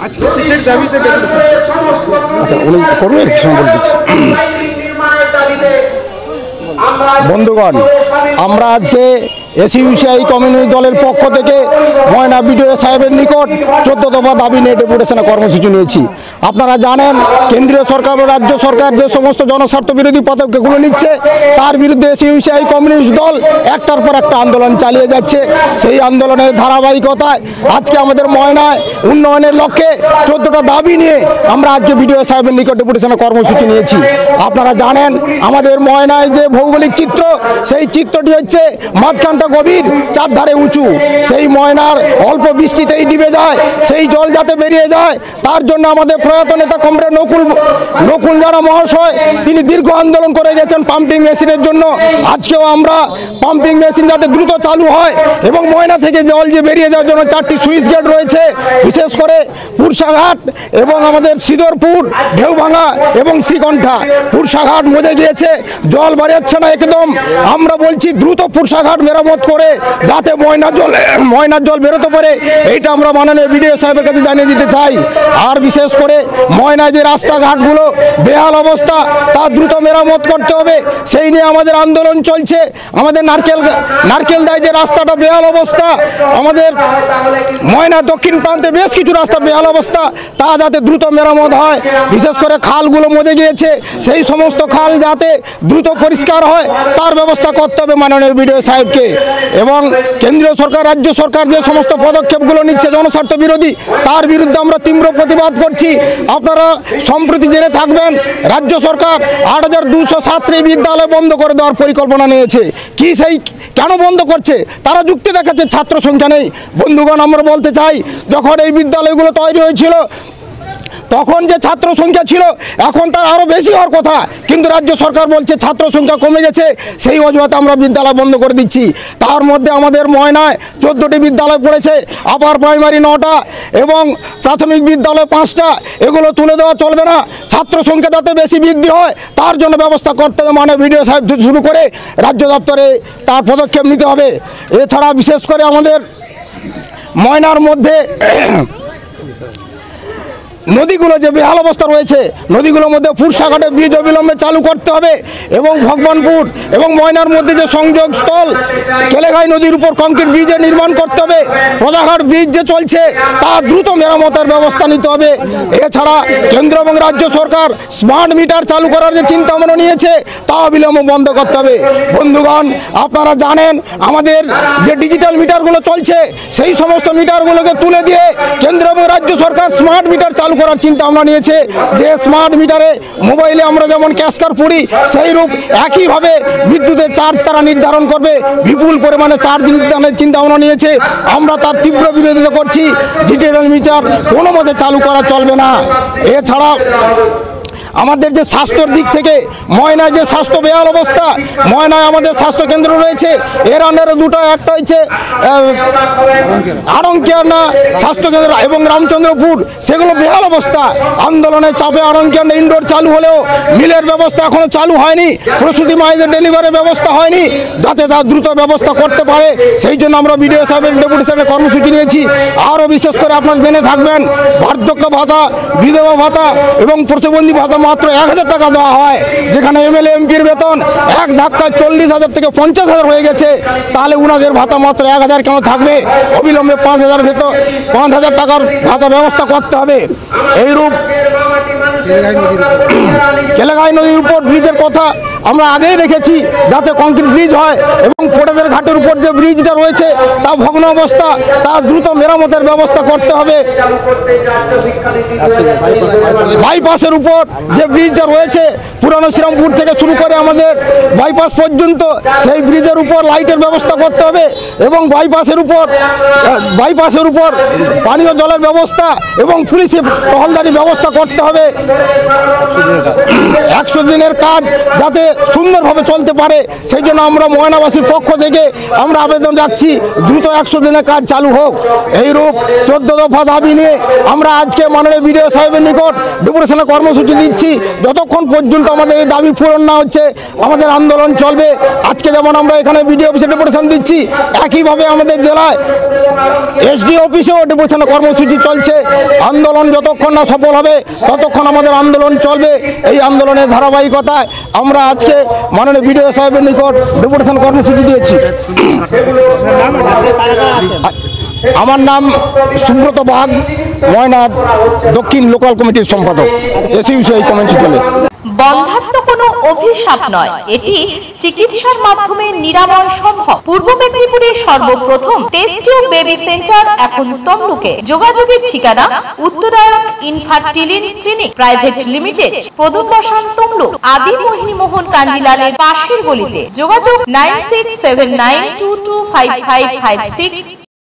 আচ্ছা উনি করবে বন্ধুগণ, আমরা আজকে এসইউসিআই কমিউনিস্ট দলের পক্ষ থেকে ময়না বিডিও সাহেবের নিকট 14 দফা দাবি নিয়ে ডেপুটেশনে কর্মসূচি নিয়েছি। আপনারা জানেন কেন্দ্রীয় সরকার ও রাজ্য সরকার যে সমস্ত জনস্বার্থ বিরোধী পদক্ষেপগুলো নিচ্ছে তার বিরুদ্ধে এসইউসিআই কমিউনিস্ট দল একটার পর একটা আন্দোলন চালিয়ে যাচ্ছে। সেই আন্দোলনের ধারাবাহিকতায় আজকে আমাদের ময়নায় উন্নয়নের লক্ষ্যে 14টা দাবি নিয়ে আমরা আজকে বিডিও সাহেবের নিকট ডেপুটেশনে কর্মসূচি নিয়েছি। আপনারা জানেন আমাদের ময়নায় যে ভৌগোলিক চিত্র, সেই চিত্রটি হচ্ছে মাঝখানটা গভীর, চারধারে উঁচু। সেই ময়নার অল্প বৃষ্টিতেই ডুবে যায়, সেই জল যাতে বেরিয়ে যায় তার জন্য আমাদের প্রয়াত নেতা কমরেড নকুল জানা মহাশয় তিনি দীর্ঘ আন্দোলন করে গেছেন পাম্পিং মেশিনের জন্য। আজকেও আমরা পাম্পিং মেশিন যাতে দ্রুত চালু হয় এবং ময়না থেকে জল যে বেরিয়ে যাওয়ার জন্য 4টি সুইচ গেট রয়েছে, বিশেষ করে পুরসাঘাট এবং আমাদের সিদরপুর, ঢেউভাঙা এবং শ্রীকণ্ঠা। পুরসাঘাট মজে গিয়েছে, জল বাড়াচ্ছে না একদম। আমরা বলছি দ্রুত পুরসাঘাট মেরামত করে যাতে ময়নার জল বেরোতে পারে, এইটা আমরা মাননীয় বিডিও সাহেবের কাছে জানিয়ে দিতে চাই। আর বিশেষ করে ময়নায় যে রাস্তাঘাটগুলো বেহাল অবস্থা তা দ্রুত মেরামত করতে হবে, সেই নিয়ে আমাদের আন্দোলন চলছে। আমাদের নারকেলদায় যে রাস্তাটা বেহাল অবস্থা, আমাদের ময়না দক্ষিণ প্রান্তে বেশ কিছু রাস্তা বেহাল অবস্থা, তা যাতে দ্রুত মেরামত হয়। বিশেষ করে খালগুলো মজে গিয়েছে, সেই সমস্ত খাল যাতে দ্রুত পরিষ্কার হয় তার ব্যবস্থা করতে হবে মাননীয় বিডিও সাহেবকে। এবং কেন্দ্রীয় সরকার রাজ্য সরকার যে সমস্ত পদক্ষেপগুলো নিচ্ছে জনস্বার্থ বিরোধী, তার বিরুদ্ধে আমরা তীব্র প্রতিবাদ করছি। আপনারা সম্প্রতি জেনে থাকবেন রাজ্য সরকার 8207 বিদ্যালয় বন্ধ করে দেওয়ার পরিকল্পনা নিয়েছে। কেন বন্ধ করছে? তারা যুক্তি দেখাচ্ছে ছাত্র সংখ্যা নেই। বন্ধুগণ, আমরা বলতে চাই যখন এই বিদ্যালয়গুলো তৈরি হয়েছিল তখন যে ছাত্র সংখ্যা ছিল এখন তার আরও বেশি হওয়ার কথা, কিন্তু রাজ্য সরকার বলছে ছাত্র সংখ্যা কমে গেছে, সেই অজুহাতে আমরা বিদ্যালয় বন্ধ করে দিচ্ছি। তার মধ্যে আমাদের ময়নায় 14টি বিদ্যালয় পড়েছে, আপার প্রাইমারি 9টা এবং প্রাথমিক বিদ্যালয় 5টা। এগুলো তুলে দেওয়া চলবে না। ছাত্র সংখ্যা যাতে বেশি বৃদ্ধি হয় তার জন্য ব্যবস্থা করতে হবে, মানে বিডিও সাহেব শুরু করে রাজ্য দপ্তরে তার পদক্ষেপ নিতে হবে। এছাড়া বিশেষ করে আমাদের ময়নার মধ্যে নদীগুলো যে বেহাল অবস্থা রয়েছে, নদীগুলোর মধ্যে পুরসাঘাটে ব্রিজ অবিলম্বে চালু করতে হবে এবং ভগবানপুর এবং ময়নার মধ্যে যে সংযোগ স্থল কেলেঘাই নদীর উপর কংক্রিট ব্রিজের নির্মাণ করতে হবে। প্রজাঘাট ব্রিজ যে চলছে তা দ্রুত মেরামতের ব্যবস্থা নিতে হবে। এছাড়া কেন্দ্র এবং রাজ্য সরকার স্মার্ট মিটার চালু করার যে চিন্তা ভাবনা নিয়েছে তা অবিলম্বে বন্ধ করতে হবে। বন্ধুগণ, আপনারা জানেন আমাদের যে ডিজিটাল মিটারগুলো চলছে সেই সমস্ত মিটারগুলোকে তুলে দিয়ে কেন্দ্র এবং রাজ্য সরকার স্মার্ট মিটার চালু করার চিন্তা আমরা নিয়েছে। যে স্মার্ট মিটারে মোবাইলে আমরা যেমন ক্যাশ কার্ড পড়ি সেই রূপ একইভাবে বিদ্যুতের চার্জ তারা নির্ধারণ করবে, বিপুল পরিমাণে চার্জ নির্ধারণের চিন্তা ভাবনা নিয়েছে। আমরা তার তীব্র বিরোধিতা করছি। ডিজিটাল মিটার কোনো মতে চালু করা চলবে না। এছাড়া আমাদের যে স্বাস্থ্যর দিক থেকে ময়নায় যে স্বাস্থ্য বেহাল অবস্থা, ময়নায় আমাদের স্বাস্থ্যকেন্দ্র রয়েছে, এর আন্ডারে দুটো, একটা হচ্ছে আড়ংকিয়ানা স্বাস্থ্যকেন্দ্র এবং রামচন্দ্রপুর, সেগুলো বেহাল অবস্থা। আন্দোলনের চাপে আড়ংকিয়ানা ইনডোর চালু হলেও মিলের ব্যবস্থা এখনও চালু হয়নি, প্রসূতি মায়েদের ডেলিভারির ব্যবস্থা হয়নি, যাতে তার দ্রুত ব্যবস্থা করতে পারে সেই জন্য আমরা বিডিও সাহেবের ডেপুটেশনে কর্মসূচি নিয়েছি। আরও বিশেষ করে আপনারা জেনে থাকবেন বার্ধক্য ভাতা, বিধবা ভাতা এবং প্রতিবন্ধী ভাতা মাত্র 1000 টাকা দেওয়া হয়, যেখানে এমএলএ এমপির বেতন এক ধাক্কায় 40,000 থেকে 50,000 হয়ে গেছে। তাহলে উনাদের ভাতা মাত্র 1000 কেন থাকবে? অবিলম্বে 5,000 টাকার ভাতা ব্যবস্থা করতে হবে। এইরূপ কেলেঘাই নদীর উপর ব্রিজের কথা আমরা আগেই রেখেছি, যাতে কংক্রিট ব্রিজ হয় এবং ফোটাদের ঘাটের উপর যে ব্রিজটা রয়েছে তা ভগ্ন অবস্থা, তা দ্রুত মেরামতের ব্যবস্থা করতে হবে। বাইপাসের উপর যে ব্রিজটা রয়েছে পুরানো শ্রীরামপুর থেকে শুরু করে আমাদের বাইপাস পর্যন্ত, সেই ব্রিজের উপর লাইটের ব্যবস্থা করতে হবে এবং বাইপাসের উপর পানীয় জলের ব্যবস্থা এবং পুলিশের টহলদারি ব্যবস্থা করতে হবে। 100 দিনের কাজ যাতে সুন্দরভাবে চলতে পারে, সেই জন্য আমরা ময়নাবাসীর পক্ষ থেকে আমরা আবেদন রাখছি দ্রুত 100 দিনের কাজ চালু হোক। এইরূপ 14 দফা দাবি নিয়ে আমরা আজকে মাননীয় বিডিও সাহেবের নিকট ডেপুটেশনের কর্মসূচি দিচ্ছি। যতক্ষণ পর্যন্ত আমাদের এই দাবি পূরণ না হচ্ছে আমাদের আন্দোলন চলবে। আজকে যেমন আমরা এখানে বিডিও অফিসে ডেপুটেশন দিচ্ছি, একইভাবে আমাদের জেলায় এসডি অফিসেও ডেপুটেশনের কর্মসূচি চলছে। আন্দোলন যতক্ষণ না সফল হবে ততক্ষণ আমাদের আন্দোলন চলবে। এই আন্দোলনের ধারাবাহিকতায় আমরা আজকে মাননীয় বিডিও সাহেবের নিকট ডেপুটেশন কর্মসূচি দিয়েছি। আমার নাম সুব্রত বাগ, ময়না দক্ষিণ লোকাল কমিটির সম্পাদক, এসইউসিআই কমিটি দলে। বন্ধাত্ম কোনো অভিশাপ নয়, এটি চিকিৎসার মাধ্যমে নিরাময় সম্ভব। পূর্ব মেদিনীপুরের সর্বপ্রথম টেস্ট টিউব বেবি সেন্টার এখন তমলুকে। যোগাযোগের ঠিকানা উত্তরায়ণ ইনফার্টিলিটি ক্লিনিক প্রাইভেট লিমিটেড, প্রদূত বসান তমলুক, আদি মোহিনী মোহন কাঞ্জিলালের পাশের গলিতে। যোগাযোগ 9679225556